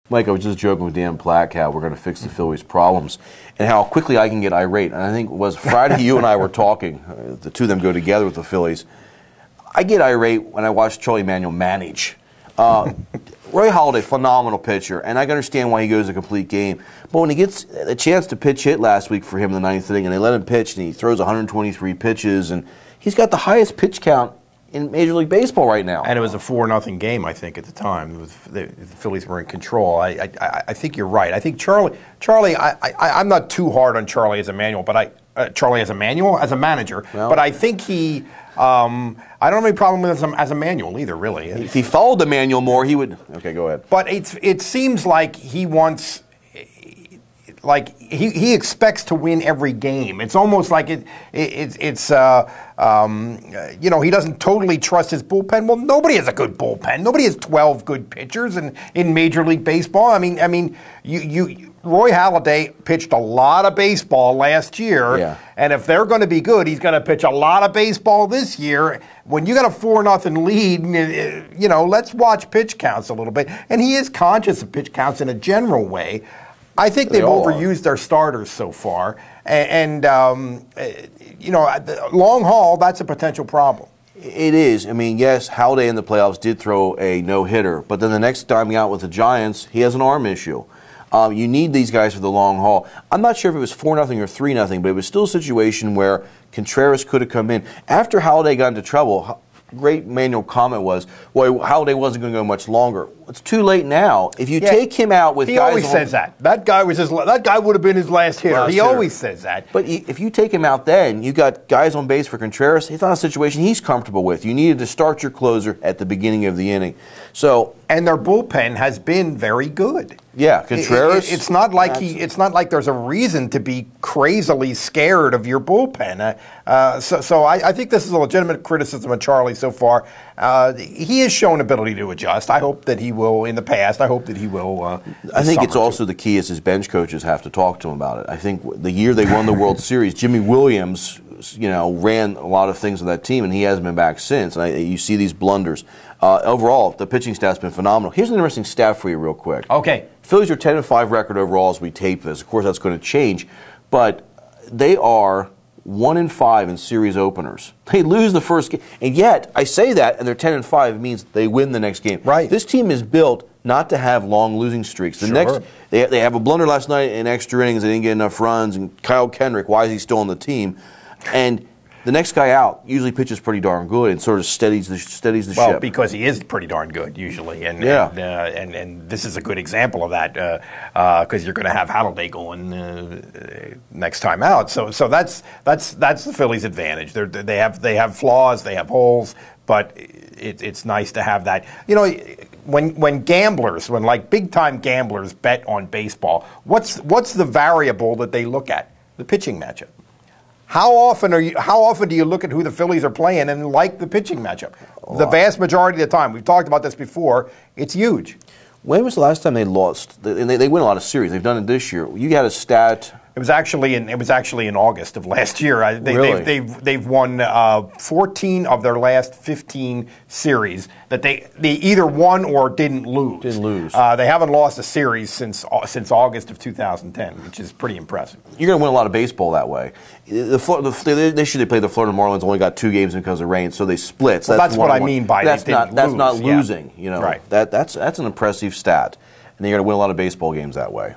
Mike, I was just joking with Dan Plack how we're going to fix the Phillies' problems and how quickly I can get irate. And I think it was Friday you and I were talking. The two of them go together with the Phillies. I get irate when I watch Charlie Manuel manage. Roy Halladay, phenomenal pitcher, and I can understand why he goes a complete game. But when he gets a chance to pitch hit last week for him in the ninth inning, and they let him pitch, and he throws 123 pitches, and he's got the highest pitch count in Major League Baseball right now. And it was a 4-0 game, I think, at the time. The Phillies were in control. I think you're right. I think Charlie, I'm not too hard on Charlie as a manual, but Charlie as a manual, as a manager, well, but I think he, I don't have any problem with him as a manual either, really. If he followed the manual more, he would. Okay, go ahead. But it seems like he wants, like he expects to win every game. It's almost like it's you know, he doesn't totally trust his bullpen. Well, nobody has a good bullpen. Nobody has 12 good pitchers in Major League Baseball. I mean, Roy Halladay pitched a lot of baseball last year, yeah, and if they're going to be good, he's going to pitch a lot of baseball this year. When you got a 4-0 lead, you know, let's watch pitch counts a little bit. And he is conscious of pitch counts in a general way. I think they've overused their starters so far, and you know, long haul, that's a potential problem. It is. I mean, yes, Halladay in the playoffs did throw a no-hitter, but then the next time out with the Giants, he has an arm issue. You need these guys for the long haul. I'm not sure if it was 4-0 or 3-0, but it was still a situation where Contreras could have come in. After Halladay got into trouble, great manual comment was, well, Halladay wasn't going to go much longer. It's too late now. If you take him out with he guys... He always says that. That guy would have been his last hitter. He always says that. But if you take him out then, you got guys on base for Contreras. It's not a situation he's comfortable with. You needed to start your closer at the beginning of the inning. And their bullpen has been very good. Yeah, Contreras. It's not like there's a reason to be crazily scared of your bullpen. So I think this is a legitimate criticism of Charlie so far. He has shown ability to adjust. I hope that he will in the past. I hope that he will. I think it's also the key is his bench coaches have to talk to him about it. I think the year they won the World Series, Jimmy Williams, you know, ran a lot of things with that team, and he hasn't been back since. And you see these blunders. Overall, the pitching staff's been phenomenal. Here's an interesting stat for you real quick. Okay. Phillies are 10-5 record overall as we tape this. Of course, that's going to change. But they are 1-5 in series openers. They lose the first game. And yet, I say that, and they're 10-5 means they win the next game. Right. This team is built not to have long losing streaks. They have a blunder last night in extra innings. They didn't get enough runs. And Kyle Kendrick, why is he still on the team? And the next guy out usually pitches pretty darn good and sort of steadies the ship. Well, because he is pretty darn good usually, and this is a good example of that because you're going to have Halladay going next time out. So that's the Phillies' advantage. They have flaws, they have holes, but it's nice to have that. You know, when like big time gamblers bet on baseball, what's the variable that they look at? The pitching matchup. How often do you look at who the Phillies are playing and like the pitching matchup? The vast majority of the time. We've talked about this before. It's huge. When was the last time they lost? And they win a lot of series. They've done it this year. You had a stat. It was actually in August of last year. Really? They've won 14 of their last 15 series that they either won or didn't lose. They haven't lost a series since August of 2010, which is pretty impressive. You're going to win a lot of baseball that way. This year they played the Florida Marlins, only got 2 games because of rain, so they split. So that's what I mean by that's not losing. Yeah. You know, right. That's an impressive stat, and you're going to win a lot of baseball games that way.